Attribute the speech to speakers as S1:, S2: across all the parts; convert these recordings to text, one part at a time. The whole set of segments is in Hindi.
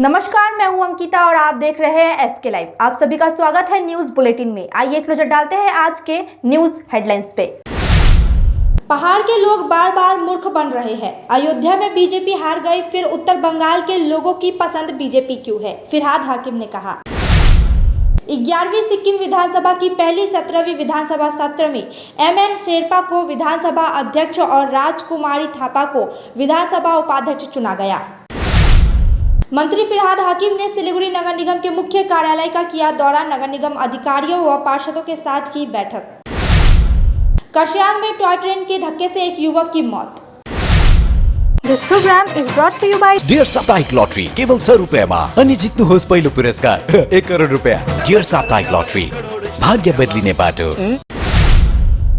S1: नमस्कार, मैं हूं अंकिता और आप देख रहे हैं एसके लाइव। आप सभी का स्वागत है न्यूज बुलेटिन में। आइए एक नजर डालते हैं आज के न्यूज हेडलाइंस पे। पहाड़ के लोग बार बार मूर्ख बन रहे हैं। अयोध्या में बीजेपी हार गई, फिर उत्तर बंगाल के लोगों की पसंद बीजेपी क्यों है, फिरहाद हाकिम ने कहा। 11वीं सिक्किम विधानसभा की पहली 17वीं विधानसभा सत्र में एमएन शेरपा को विधानसभा अध्यक्ष और राजकुमारी थापा को विधानसभा उपाध्यक्ष चुना गया। मंत्री फिरहाद हाकिम ने सिलीगुड़ी नगर निगम के मुख्य कार्यालय का किया दौरा, नगर निगम अधिकारियों व पार्षदों के साथ की बैठक। कर्सियांग में टॉय ट्रेन के धक्के से एक युवक की मौत।
S2: This program is brought to you by
S3: dear साप्ताहिक लॉटरी केवल 100 रुपैयाँमा अनि जित्नुहोस् पहिलो पुरस्कार 1 करोड रुपैयाँ। डियर साप्ताहिक लॉटरी, भाग्य बदलिने बाटो।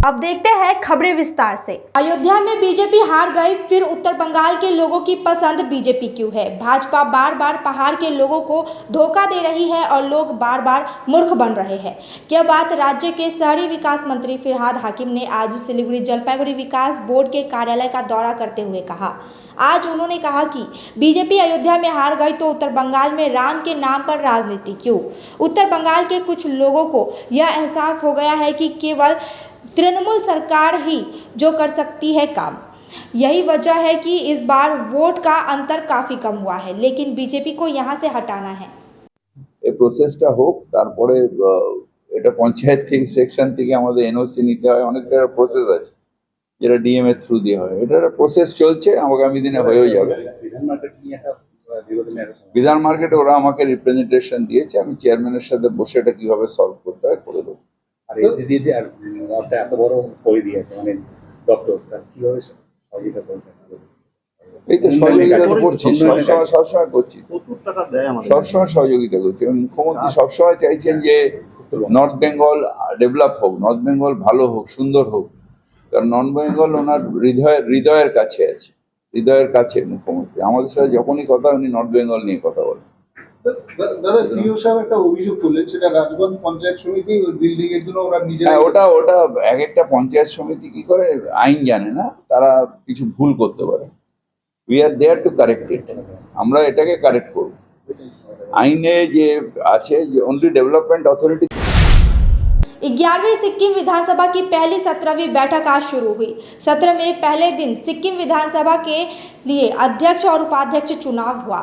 S1: अब देखते हैं खबरें विस्तार से। अयोध्या में बीजेपी हार गई, फिर उत्तर बंगाल के लोगों की पसंद बीजेपी क्यों है। भाजपा बार बार पहाड़ के लोगों को धोखा दे रही है और लोग बार बार मूर्ख बन रहे हैं। यह बात राज्य के शहरी विकास मंत्री फिरहाद हाकिम ने आज सिलीगुड़ी जलपाईगुड़ी विकास बोर्ड के कार्यालय का दौरा करते हुए कहा। आज उन्होंने कहा कि बीजेपी अयोध्या में हार गई तो उत्तर बंगाल में राम के नाम पर राजनीति क्यों। उत्तर बंगाल के कुछ लोगों को यह एहसास हो गया है कि केवल तृणमूल सरकार ही जो कर सकती है काम। यही वजह है कि इस बार वोट का अंतर काफी कम हुआ है, लेकिन बीजेपी को यहां से हटाना है।
S4: এই প্রসেসটা হোক, তারপরে এটা পঞ্চায়েত থেকে সেকশন থেকে আমাদের এনওসি নিতে হয়, অনেকটা প্রসেস আছে যেটা ডিএম এর থ্রু দিয়ে হয়। এটা একটা প্রসেস চলছে, আগামী দিনে হয়েও যাবে। বিধান মার্কেটে ওরা আমাকে রিপ্রেজেন্টেশন দিয়েছে, আমি চেয়ারম্যানের সাথে বসে এটা কিভাবে সলভ করতে হয় করে দেবো।
S5: আর এসডিডি আর একটা এত বড় করে দিয়েছে মানে দপ্তর, তার কিভাবে সহযোগিতা করবেন?
S4: এই তো সহযোগিতা করছি, সবসময় করছি, প্রচুর টাকা দেয় আমাদের, সবসময় সহযোগিতা করছি। মুখ্যমন্ত্রী সবসময় চাইছেন যে নর্থ বেঙ্গল ডেভেলপ হোক, নর্থ বেঙ্গল ভালো হোক, সুন্দর হোক। কারণ নর্থ বেঙ্গল ওনার হৃদয়ের কাছে আছে, হৃদয়ের কাছে মুখ্যমন্ত্রী। আমাদের সাথে যখনই কথা উনি নর্থ বেঙ্গল নিয়ে কথা বলেন।
S6: দাদা সিইও সাহেব একটা অভিযোগ করলেন, সেটা রাজগঞ্জ পঞ্চায়েত সমিতি বিল্ডিং এর জন্য ওরা নিজেরা
S4: ওটা এক একটা পঞ্চায়েত সমিতি কি করে আইন জানে না, তারা কিছু ভুল করতে পারে। We are there to correct it, আমরা এটাকে কারেক্ট করব। আইনে যে আছে যে অনলি ডেভেলপমেন্ট অথরিটি।
S1: 11वीं सिक्किम विधानसभा की पहली 17वीं बैठक आज शुरू हुई। सत्र में पहले दिन सिक्किम विधानसभा के लिए अध्यक्ष और उपाध्यक्ष चुनाव हुआ।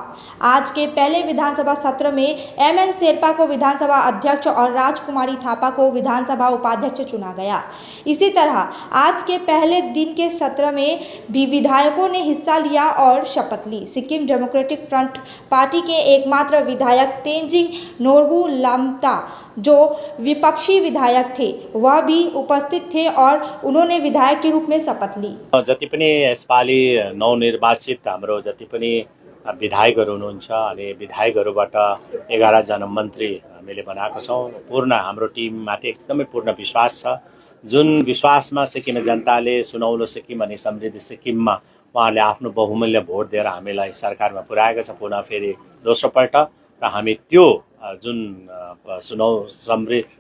S1: आज के पहले विधानसभा सत्र में एमएन शेरपा को विधानसभा अध्यक्ष और राजकुमारी थापा को विधानसभा उपाध्यक्ष चुना गया। इसी तरह आज के पहले दिन के सत्र में भी विधायकों ने हिस्सा लिया और शपथ ली। सिक्किम डेमोक्रेटिक फ्रंट पार्टी के एकमात्र विधायक तेंजिंग नोर्बू लामता, जो विपक्षी विधायक थे, वह भी उपस्थित थे और उन्होंने विधायक के रूप में शपथ ली।
S7: जति पनि यसपालि नवनिर्वाचित हाम्रो जति पनि विधायकहरू हुनुहुन्छ अनि विधायकहरूबाट 11 जना मन्त्री हामीले बनाएको छौँ। पूर्ण हाम्रो टिममाथि एकदमै पूर्ण विश्वास छ। जुन विश्वासमा सिक्किमे जनताले सुनौलो सिक्किम अनि समृद्धि सिक्किममा उहाँहरूले आफ्नो बहुमूल्य भोट दिएर हामीलाई सरकारमा पुर्याएको छ पुनः फेरि दोस्रो पल्ट। र हामी त्यो जुन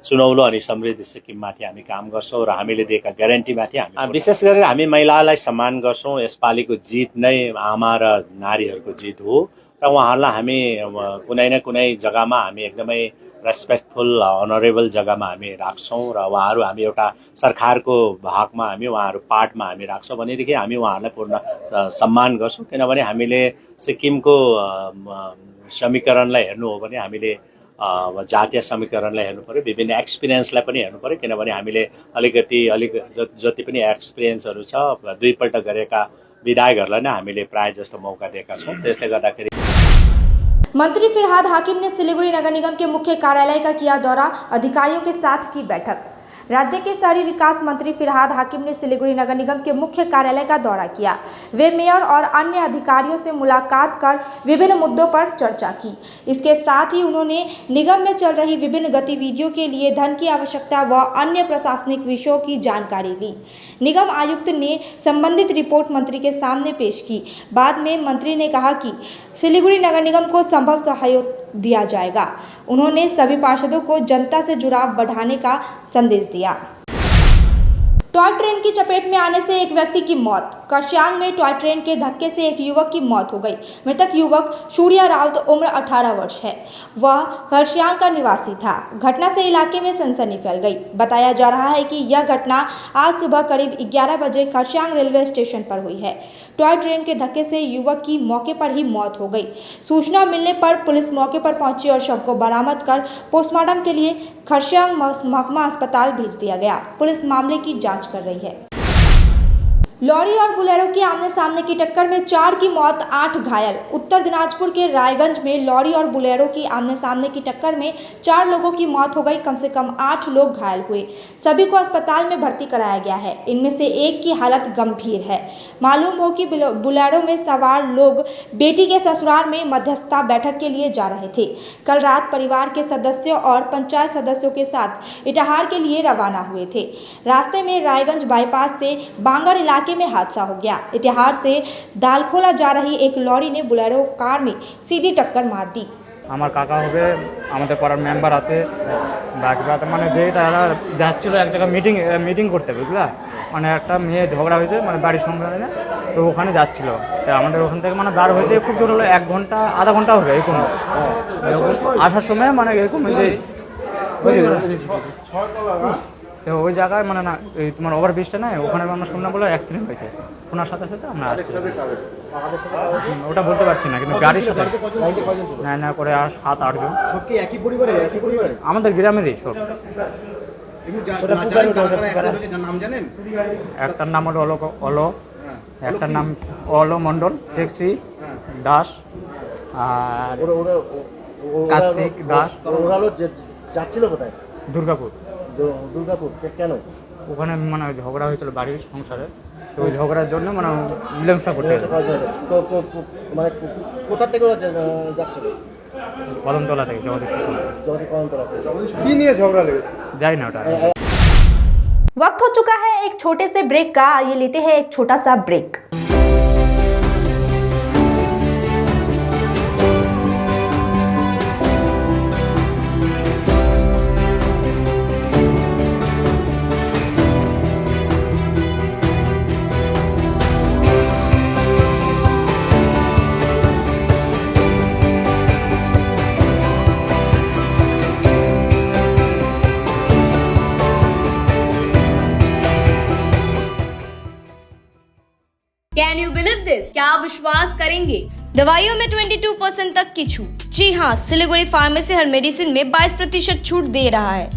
S7: सुनौलो अनि समृद्धि सिक्किममाथि हामी काम गर्छौँ र हामीले दिएका ग्यारेन्टीमाथि हामी विशेष गरेर हामी महिलालाई सम्मान गर्छौँ। यसपालिको जित नै आमा र नारीहरूको जित हो र उहाँहरूलाई हामी कुनै न कुनै जग्गामा हामी एकदमै रेस्पेक्टफुल अनरेबल जग्गामा हामी राख्छौँ र उहाँहरू हामी एउटा सरकारको भागमा हामी उहाँहरू पार्टमा हामी राख्छौँ भनेदेखि हामी उहाँहरूलाई पूर्ण सम्मान गर्छौँ। किनभने हामीले सिक्किमको समीकरणलाई हेर्नु हो भने हामीले जातीय समीकरणलाई हेर्नु पर्यो, विभिन्न एक्सपिरियन्सलाई पनि हेर्नु पर्यो। किनभने हामीले अलिक जति पनि एक्सपिरियन्सहरू छ दुईपल्ट गरेका विधायकहरूलाई नै हामीले प्राय जस्तो मौका दिएका छौँ। त्यसले गर्दाखेरि
S1: मंत्री फिरहाद हाकिम ने सिलीगुड़ी नगर निगम के मुख्य कार्यालय का किया दौरा, अधिकारियों के साथ की बैठक। राज्य के शहरी विकास मंत्री फिरहाद हाकिम ने सिलीगुड़ी नगर निगम के मुख्य कार्यालय का दौरा किया। वे मेयर और अन्य अधिकारियों से मुलाकात कर विभिन्न मुद्दों पर चर्चा की। इसके साथ ही उन्होंने निगम में चल रही विभिन्न गतिविधियों के लिए धन की आवश्यकता व अन्य प्रशासनिक विषयों की जानकारी ली। निगम आयुक्त ने संबंधित रिपोर्ट मंत्री के सामने पेश की। बाद में मंत्री ने कहा कि सिलीगुड़ी नगर निगम को संभव सहयोग दिया जाएगा। उन्होंने सभी पार्षदों को जनता से जुड़ाव बढ़ाने का संदेश दिया। टॉय ट्रेन की चपेट में आने से एक व्यक्ति की मौत। खरसांग में टॉय ट्रेन के धक्के से एक युवक की मौत हो गई। मृतक युवक सूर्या राउत उम्र 18 वर्ष है। वह खरसांग का निवासी था। घटना से इलाके में सनसनी फैल गई। बताया जा रहा है कि यह घटना आज सुबह करीब 11 बजे खरसांग रेलवे स्टेशन पर हुई है। टॉय ट्रेन के धक्के से युवक की मौके पर ही मौत हो गई। सूचना मिलने पर पुलिस मौके पर पहुंची और शव को बरामद कर पोस्टमार्टम के लिए खरसांग महकमा अस्पताल भेज दिया गया। पुलिस मामले की जांच कर रही है। लॉरी और बोलेरो की आमने सामने की टक्कर में 4 की मौत, 8 घायल। उत्तर दिनाजपुर के रायगंज में लॉरी और बोलेरो की आमने सामने की टक्कर में 4 लोगों की मौत हो गई। कम से कम 8 लोग घायल हुए। सभी को अस्पताल में भर्ती कराया गया है। इनमें से एक की हालत गंभीर है। मालूम हो कि बोलेरो में सवार लोग बेटी के ससुराल में मध्यस्थता बैठक के लिए जा रहे थे। कल रात परिवार के सदस्यों और पंचायत सदस्यों के साथ इटाहार के लिए रवाना हुए थे। रास्ते में रायगंज बाईपास से बांगर इलाके में हादसा हो गया। इटाहार से दालखोला जा रही एक लॉरी ने बोलेरो कार में सीधी टक्कर मार दी।
S8: আমার কাকা হবে, আমাদের পাড়ার মেম্বার আছে, বাকি রাতে মানে যেটা যাচ্ছিল এক জায়গায় মিটিং করতে, বুঝলা, মানে একটা মেয়ে ঝগড়া হয়েছে মানে বাড়ির সংক্রান্তে, তো ওখানে যাচ্ছিল। তো আমাদের ওখান থেকে মানে দাঁড় হয়েছে খুব জোর হলো 1 ঘন্টা আধা ঘন্টা হবে এরকম। আসার সময় মানে এরকম যে তো ওই জায়গায় মানে না এই তোমার ওভারব্রিজটা নাই, ওখানে আমরা শুনলাম বলে অ্যাক্সিডেন্ট হয়েছে। শোনার সাথে সাথে আমরা ওটা বলতে পারছি না, কিন্তু গাড়ির সাথে না করে আর 7-8 জন।
S5: সব কি একই পরিবারে?
S8: আমাদের গ্রামেরই সব।
S5: নাম জানেন?
S8: একটার নাম হলো অলো, একটার নাম অলো মণ্ডল, ট্যাক্সি দাস, আর কার্তিক দাস।
S5: ওরা যাচ্ছিল কোথায়?
S8: দুর্গাপুর।
S5: কেন?
S8: ওখানে মানে ঝগড়া হয়েছিল বাড়ির সংসারে, তো ওই ঝগড়ার জন্য মানে মীমাংসা করতে
S5: মানে কোথা থেকে যাচ্ছিল?
S8: কদমতলা থেকে
S5: কি নিয়ে ঝগড়া লেগেছে
S8: যাই না ওটা।
S1: वक्त हो चुका है एक छोटे से ब्रेक का। ये लेते हैं एक छोटा सा break.
S9: Can you believe this? क्या आप विश्वास करेंगे? दवाइयों में 22% तक की छूट। जी हाँ, सिलीगुड़ी फार्मेसी हर मेडिसिन में 22% छूट दे रहा है।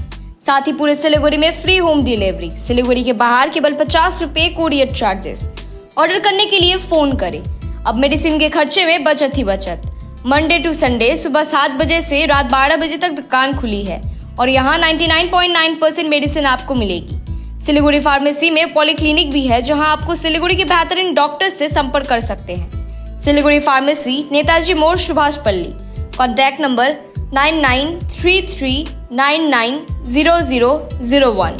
S9: साथ ही पूरे सिलीगुड़ी में फ्री होम डिलीवरी। सिलीगुड़ी के बाहर केवल 50 रुपए कोरियर चार्जेस। ऑर्डर करने के लिए फोन करें। अब मेडिसिन के खर्चे में बचत ही बचत। मंडे टू संडे सुबह 7 बजे से रात 12 बजे तक दुकान खुली है और यहाँ 99.9% मेडिसिन आपको मिलेगी। सिलीगुड़ी फार्मेसी में पॉलीक्लिनिक भी है, जहां आपको सिलीगुड़ी के बेहतरीन डॉक्टर्स से संपर्क कर सकते हैं। सिलीगुड़ी फार्मेसी, नेताजी मोड़, सुभाष पल्ली। Contact number 9933990001।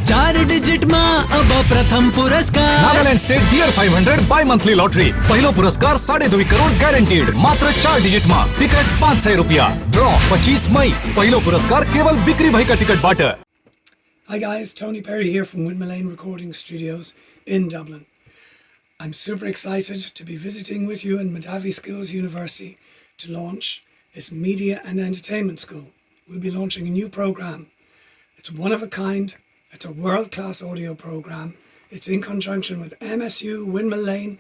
S3: चार डिजिट માં अब प्रथम पुरस्कार नागालैंड स्टेट बियर 500 बाय मंथली लॉटरी। पहलो पुरस्कार 2.5 करोड़ गारंटीड, मात्र 4 डिजिट में। टिकट 500 रुपया। ड्रॉ 25 मई। पहलो पुरस्कार केवल बिक्री भाई का टिकट बाट।
S10: Hi guys, Tony Perry here from Windmill Lane Recording Studios in Dublin. I'm super excited to be visiting with you in Madavi Skills University to launch its Media and Entertainment School. We'll be launching a new program. It's one of a kind. It's a world-class audio program. It's in conjunction with MSU, Windmill Lane,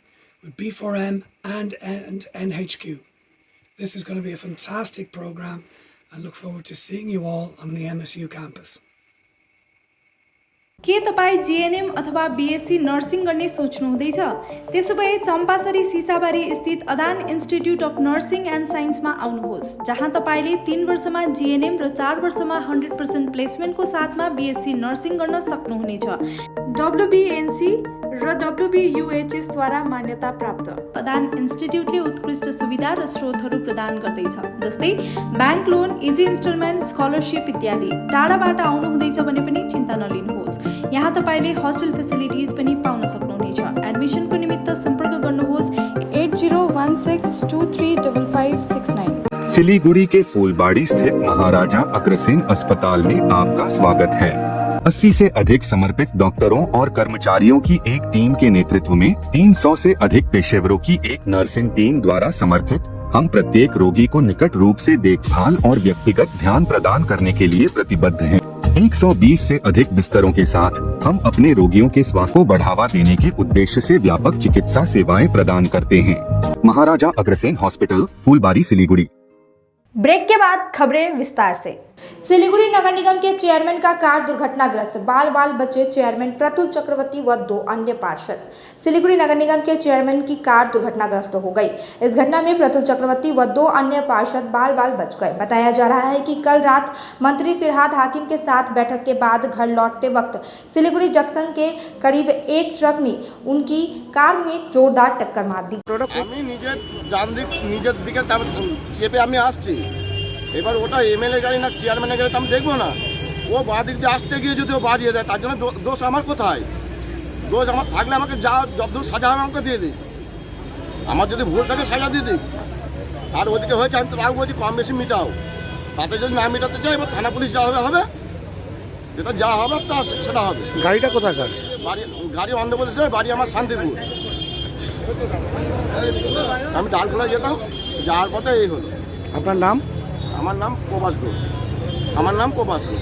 S10: with B4M and NHQ. This is going to be a fantastic program. I look forward to seeing you all on the MSU campus.
S11: के तपाईँ जीएनएम अथवा बीएससी नर्सिङ गर्ने सोच्नुहुँदैछ? त्यसोभए चम्पासरी सिसाबारी स्थित अदान इन्स्टिट्युट अफ नर्सिङ एन्ड साइन्समा आउनुहोस्, जहाँ तपाईँले 3 वर्षमा जीएनएम र 4 वर्षमा 100% प्लेसमेन्टको साथमा बीएससी नर्सिङ गर्न सक्नुहुनेछ। WBNC र WBUHS द्वारा मान्यता प्राप्त। अदान इन्स्टिट्युटले उत्कृष्ट सुविधा र स्रोतहरू प्रदान गर्दैछ, जस्तै bank loan, easy instalment, scholarship इत्यादि। टाढाबाट आउनु हुँदैछ भने पनि चिन्ता नलिनुहोस्, यहाँ तपाईँले होस्टेल फेसिलिटिज पनि पाउन सक्नुहुनेछ। एडमिसनको निमित्त सम्पर्क गर्नुहोस् 8016235569।
S12: सिलीगुड़ी के फूलबाड़ी स्थित महाराजा अग्रसेन अस्पताल में आपका स्वागत है। 80 से अधिक समर्पित डॉक्टरों और कर्मचारियों की एक टीम के नेतृत्व में 300 से अधिक पेशेवरों की एक नर्सिंग टीम द्वारा समर्थित हम प्रत्येक रोगी को निकट रूप से देखभाल और व्यक्तिगत ध्यान प्रदान करने के लिए प्रतिबद्ध हैं। 120 से अधिक बिस्तरों के साथ हम अपने रोगियों के स्वास्थ्य को बढ़ावा देने के उद्देश्य से व्यापक चिकित्सा सेवाएं प्रदान करते हैं। महाराजा अग्रसेन हॉस्पिटल, फूलबाड़ी, सिलीगुड़ी।
S1: ब्रेक के बाद खबरें विस्तार से। सिलीगुड़ी नगर निगम के चेयरमैन का कार दुर्घटनाग्रस्त, बाल बाल बचे चेयरमैन प्रतुल चक्रवर्ती व 2 अन्य पार्षद। सिलीगुड़ी नगर निगम के चेयरमैन की कार दुर्घटनाग्रस्त हो गई। इस घटना में प्रतुल चक्रवर्ती व 2 अन्य पार्षद बाल बाल बच गए। बताया जा रहा है कि कल रात मंत्री फिरहाद हाकिम के साथ बैठक के बाद घर लौटते वक्त सिलीगुड़ी जंक्शन के करीब एक ट्रक ने उनकी कार में जोरदार टक्कर मार दी।
S13: এবার ওটা এমএলএ গাড়ি না চেয়ারম্যানের গাড়ি আমি দেখবো না, ও বাঁ দিক দিয়ে আসতে গিয়ে যদি ও বাড়িয়ে দেয় তার জন্য দোষ আমার কোথায়? দোষ আমার থাকলে আমাকে যা যতদূর সাজা হবে আমাকে দিয়ে দিই, আমার যদি ভুল থাকে সাজা দিয়ে দিই। আর ওদিকে হয়েছে আমি তো তাও বলছি কম বেশি মিটাও, তাতে যদি না মেটাতে চাই এবার থানা পুলিশ যা হবে হবে, যেটা যা হবে তা সেটা হবে।
S5: গাড়িটা কোথাকার?
S13: গাড়ি অন্ধ্রপ্রদেশের, বাড়ি আমার শান্তিপুর। আমি ডালখোলা যেতাম, যাওয়ার পথে এই হলো।
S5: আপনার নাম?
S13: আমার নাম প্রভাস ঘোষ। আমার নাম প্রভাস ঘোষ।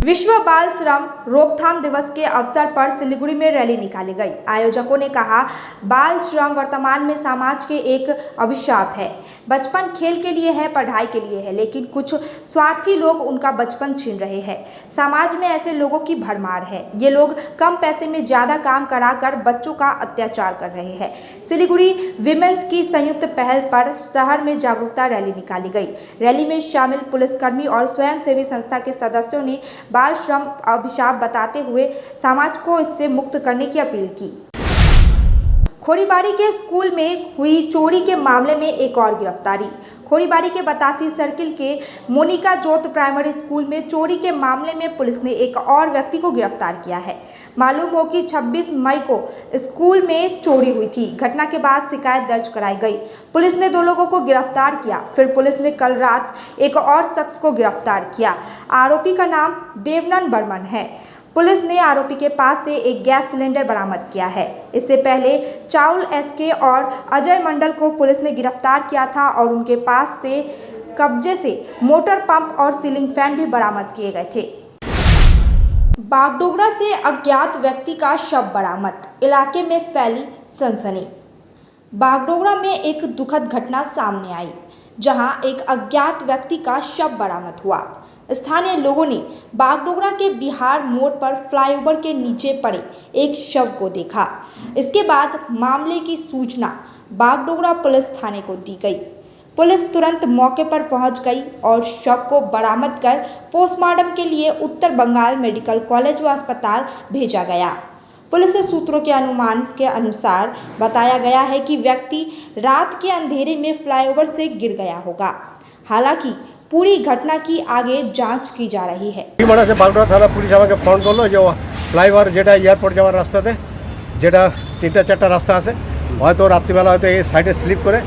S1: विश्व बाल श्रम रोकथाम दिवस के अवसर पर सिलीगुड़ी में रैली निकाली गई। आयोजकों ने कहा, बाल श्रम वर्तमान में समाज के एक अभिशाप है। बचपन खेल के लिए है, पढ़ाई के लिए है, लेकिन कुछ स्वार्थी लोग उनका बचपन छीन रहे हैं। समाज में ऐसे लोगों की भरमार है। ये लोग कम पैसे में ज़्यादा काम कराकर बच्चों का अत्याचार कर रहे हैं। सिलीगुड़ी विमेंस की संयुक्त पहल पर शहर में जागरूकता रैली निकाली गई। रैली में शामिल पुलिसकर्मी और स्वयंसेवी संस्था के सदस्यों ने बाल श्रम अभिशाप बताते हुए समाज को इससे मुक्त करने की अपील की। खोरीबाड़ी के स्कूल में हुई चोरी के मामले में एक और गिरफ्तारी। खोरीबाड़ी के बतासी सर्किल के मोनिका जोत प्राइमरी स्कूल में चोरी के मामले में पुलिस ने एक और व्यक्ति को गिरफ्तार किया है। मालूम हो कि 26 मई को स्कूल में चोरी हुई थी। घटना के बाद शिकायत दर्ज कराई गई। पुलिस ने 2 लोगों को गिरफ्तार किया। फिर पुलिस ने कल रात एक और शख्स को गिरफ्तार किया। आरोपी का नाम देवनंद बर्मन है। पुलिस ने आरोपी के पास से एक गैस सिलेंडर बरामद किया है। इससे पहले चाउल एसके और अजय मंडल को पुलिस ने गिरफ्तार किया था और उनके पास से कब्जे से मोटर पंप और सीलिंग फैन भी बरामद किए गए थे। बागडोगरा से अज्ञात व्यक्ति का शव बरामद, इलाके में फैली सनसनी। बागडोगरा में एक दुखद घटना सामने आई, जहां एक अज्ञात व्यक्ति का शव बरामद हुआ। स्थानीय लोगों ने बागडोगरा के बिहार मोड़ पर फ्लाईओवर के नीचे पड़े एक शव को देखा। इसके बाद मामले की सूचना बागडोगरा पुलिस थाने को दी गई। पुलिस तुरंत मौके पर पहुंच गई और शव को बरामद कर पोस्टमार्टम के लिए उत्तर बंगाल मेडिकल कॉलेज व अस्पताल भेजा गया। पुलिस सूत्रों के अनुमान के अनुसार बताया गया है कि व्यक्ति रात के अंधेरे में फ्लाईओवर से गिर गया होगा। हालांकि पूरी घटना की आगे जांच की जा रही है।
S13: से बागडोगरा थाना पुलिस আমাকে ফোন করলো যে ফ্লাইওভার যেটা এয়ারপোর্ট যাওয়ার রাস্তাতে যেটা 3-4টা রাস্তা আছে হয়তো রাত্রিবেলা হয়তো এই সাইডে স্লিপ করে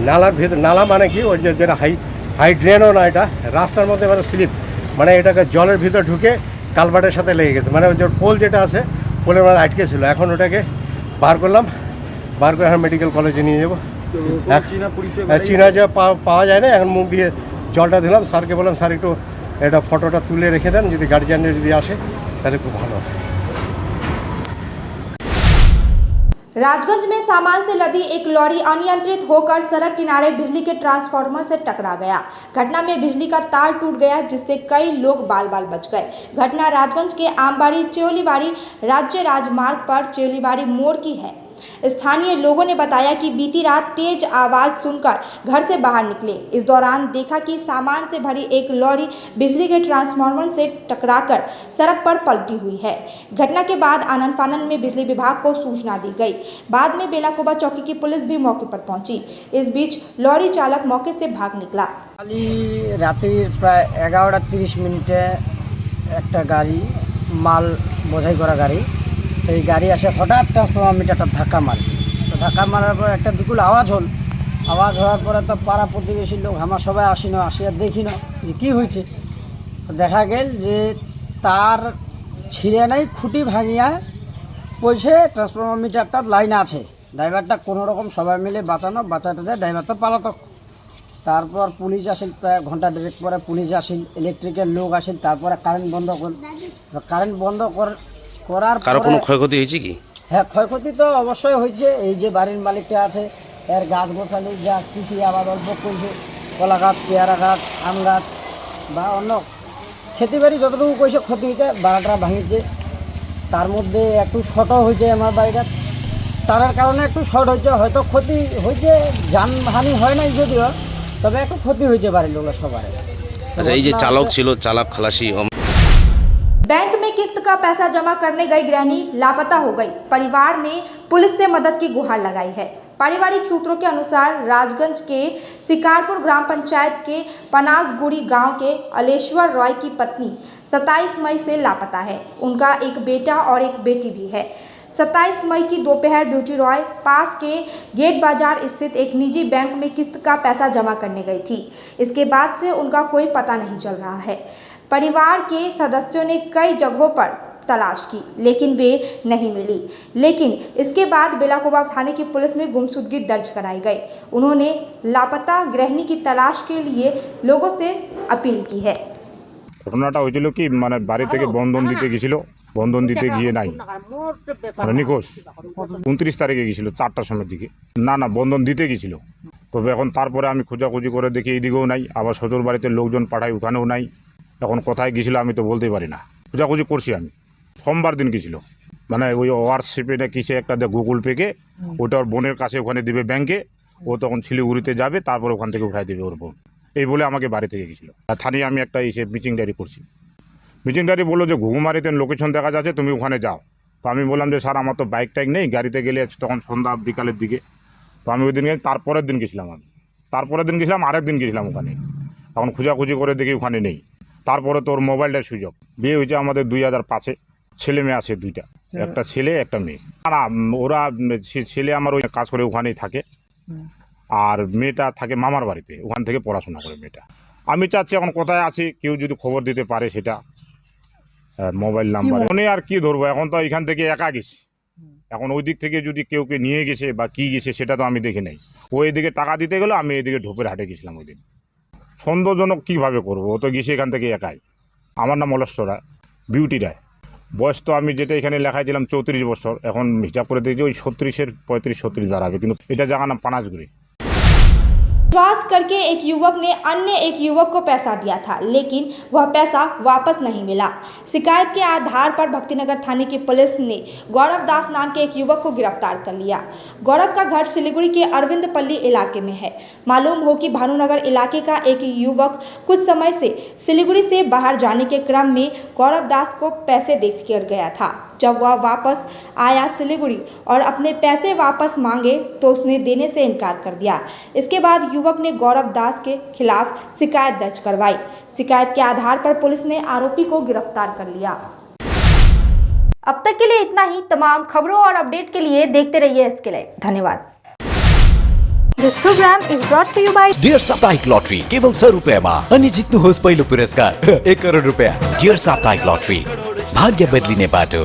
S13: নালার ভিতর, নালা মানে কি ওই যেটা হাই ড্রেনও না, এটা রাস্তার মধ্যে মানে স্লিপ মানে এটাকে জলের ভিতর ঢুকে কালভার্টের সাথে লেগে গেছে, মানে ওই যে পোল যেটা আছে পোলের মধ্যে আটকে ছিল। এখন ওটাকে বার করলাম, বার করে এখন মেডিকেল কলেজে নিয়ে যাবো। চীনা যে পাওয়া যায় না, এখন মুখ দিয়ে জলটা দিলাম। স্যারকে বললাম, স্যার একটু এটা ফটোটা তুলে রেখে দেন, যদি গার্জিয়ানরা যদি আসে তাহলে খুব ভালো।
S1: राजगंज में सामान से लदी एक लॉरी अनियंत्रित होकर सड़क किनारे बिजली के ट्रांसफार्मर से टकरा गया। घटना में बिजली का तार टूट गया, जिससे कई लोग बाल बाल बच गए। घटना राजगंज के आमबाड़ी च्योलीबाड़ी राज्य राजमार्ग पर च्योलीबाड़ी मोड़ की है। स्थानीय लोगों ने बताया कि बीती रात तेज आवाज सुनकर घर से बाहर निकले। इस दौरान देखा कि सामान से भरी एक लॉरी बिजली के ट्रांसफार्मर से टकराकर सड़क पर पलटी हुई है। घटना के बाद आनन फानन में बिजली विभाग को सूचना दी गई। बाद में बेलाकोबा चौकी की पुलिस भी मौके पर पहुंची। इस बीच लॉरी चालक मौके से भाग निकला।
S14: रातिर प्राय 11:30 একটা গাড়ি মাল বোঝাই করা গাড়ি, সেই গাড়ি আসে হঠাৎ ট্রান্সফরমার মিটারটা ধাক্কা মারে। তো ধাক্কা মারার পর একটা বিপুল আওয়াজ হল। আওয়াজ হওয়ার পরে তো পাড়া প্রতিবেশী লোক আমরা সবাই আসিনো, আসিয়া দেখি না যে কী হয়েছে। তো দেখা গেল যে তার ছিঁড়ে নাই, খুঁটি ভাঙিয়া পড়ছে, ট্রান্সফরমার মিটারটা লাইন আছে। ড্রাইভারটা কোনো রকম সবাই মিলে বাঁচাতে যায়, ড্রাইভারটা পালাতক। তারপর পুলিশ আসিল, প্রায় ঘন্টা দেড়েক পরে পুলিশ আসিল, ইলেকট্রিকের লোক আসিল, তারপরে কারেন্ট বন্ধ করল। কারেন্ট বন্ধ করার
S15: কারো কোনো ক্ষয়ক্ষতি হয়েছে কি?
S14: হ্যাঁ, ক্ষয়ক্ষতি তো অবশ্যই হয়েছে। এই যে বাড়ির মালিকটা আছে, এর গাছ গোছালি যা কৃষি আবাদ অল্প করছে, কলা গাছ, পেয়ারা গাছ, আম গাছ বা অন্য খেতিবাড়ি যতটুকু কইছে ক্ষতি হয়েছে। বাড়াটা ভাঙিছে, তার মধ্যে একটু শর্টও হয়েছে। আমার বাড়িটা তারের কারণে একটু শর্ট হয়েছে, হয়তো ক্ষতি হয়েছে, যানহানি হয় নাই যদিও, তবে একটু ক্ষতি হয়েছে বাড়ির লোকের সবার।
S15: আচ্ছা, এই যে চালক ছিল, চালক খালাসি।
S1: बैंक में किस्त का पैसा जमा करने गई गृहिणी लापता हो गई। परिवार ने पुलिस से मदद की गुहार लगाई है। पारिवारिक सूत्रों के अनुसार राजगंज के शिकारपुर ग्राम पंचायत के पनासगुड़ी गांव के अलेश्वर रॉय की पत्नी 27 मई से लापता है। उनका एक बेटा और एक बेटी भी है। 27 मई की दोपहर ब्यूटी रॉय पास के गेट बाजार स्थित एक निजी बैंक में किस्त का पैसा जमा करने गई थी। इसके बाद से उनका कोई पता नहीं चल रहा है। परिवार के सदस्यों ने कई जगहों पर तलाश की लेकिन वे नहीं मिली। लेकिन इसके बाद बेलाकोबा थाने की पुलिस में गुमशुदगी दर्ज कराई गई। उन्होंने लापता गृहिणी की तलाश के लिए लोगों से अपील की है।
S16: ঘটনাটা হয়েছিল কি, মানে বাড়ি থেকে বন্ধন দিতে গেছিল, বন্ধন দিতে গিয়ে নাই, মানে নিখোঁজ। 29 তারিখে গেছিল 4টার সময়ের দিকে। না বন্ধন দিতে গেছিল। তবে এখন তারপরে আমি খোঁজাখুঁজি করে দেখি এইদিকেও নাই, আবার শ্বশুর বাড়িতে লোকজন পাঠাই, ওখানেও নাই। এখন কোথায় গেছিলো আমি তো বলতেই পারি না। খোঁজাখুঁজি করছি আমি। সোমবার দিন গেছিলো, মানে ওই হোয়াটসঅ্যাপে না কিসে একটা গুগল পেকে, ওটা ওর বোনের কাছে ওখানে দিবে ব্যাংকে, ও তখন শিলিগুড়িতে যাবে, তারপর ওখান থেকে উঠাই দেবে ওর বোন। এই বলে আমাকে বাড়ি থেকে গেছিলো। আর থানায় আমি একটা এসে মিটিং ডায়েরি করছি। মিটিং ডায়েরি বললো যে ঘুঘুমারিতে লোকেশন দেখা যাচ্ছে, তুমি ওখানে যাও। তো আমি বললাম যে স্যার আমার তো বাইক টাইক নেই, গাড়িতে গেলে তখন সন্ধ্যা বিকালের দিকে। তো আমি ওই দিন গেছি, তারপরের দিন গেছিলাম আমি। তারপরের দিন গেছিলাম, আরেক দিন গেছিলাম ওখানে। এখন খোঁজাখুঁজি করে দেখি ওখানে নেই। তারপরে তোর মোবাইলটার সুযোগ। বিয়ে হয়েছে আমাদের 2005-এ। ছেলে মেয়ে আছে 2টা, একটা ছেলে একটা মেয়ে। না ওরা ছেলে আমার ওই কাজ করে ওখানেই থাকে, আর মেয়েটা থাকে মামার বাড়িতে, ওখান থেকে পড়াশোনা করে মেয়েটা। আমি চাচ্ছি এখন কোথায় আছে কেউ যদি খবর দিতে পারে, সেটা মোবাইল নাম্বার। ফোনে আর কি ধরবো, এখন তো এখান থেকে একা গেছি। এখন ওই দিক থেকে যদি কেউকে নিয়ে গেছে বা কি গেছে সেটা তো আমি দেখি নাই। ও এদিকে টাকা দিতে গেলো, আমি এদিকে ঢোপের হাটে গেছিলাম ওই দিন। সন্দেহজনক কীভাবে করবো, ও তো গেছে এখান থেকে একাই। আমার নাম অলেশ্বর রায়, বিউটি রায়। বয়স তো আমি যেটা এখানে লেখাইছিলাম 34 বছর, এখন হিসাব করে দেখছি ওই 35-36 দাঁড়াবে, কিন্তু এটা জায়গা নাম পানাসগুড়ি।
S1: विश्वास करके एक युवक ने अन्य एक युवक को पैसा दिया था लेकिन वह पैसा वापस नहीं मिला। शिकायत के आधार पर भक्तिनगर थाने की पुलिस ने गौरव दास नाम के एक युवक को गिरफ्तार कर लिया। गौरव का घर सिलीगुड़ी के अरविंद पल्ली इलाके में है। मालूम हो कि भानुनगर इलाके का एक युवक कुछ समय से सिलीगुड़ी से बाहर जाने के क्रम में गौरव दास को पैसे देकर गया था। जब वह वापस आया सिलीगुड़ी और अपने पैसे वापस मांगे तो उसने देने से इनकार कर दिया। इसके बाद युवक ने गौरव दास के खिलाफ शिकायत दर्ज करवाई। शिकायत के आधार पर पुलिस ने आरोपी को गिरफ्तार कर लिया। अब तक के लिए इतना ही। तमाम खबरों और अपडेट के लिए देखते रहिए एसके लाइव। धन्यवाद।
S2: This program is brought to you by
S3: dear साप्ताहिक लॉटरी केवल 100 रुपियाँमा अनि जित्नुहोस् पहिलो पुरस्कार 1 करोड रुपियाँ। डियर साप्ताहिक लॉटरी, भाग्य बदलिने बाटो।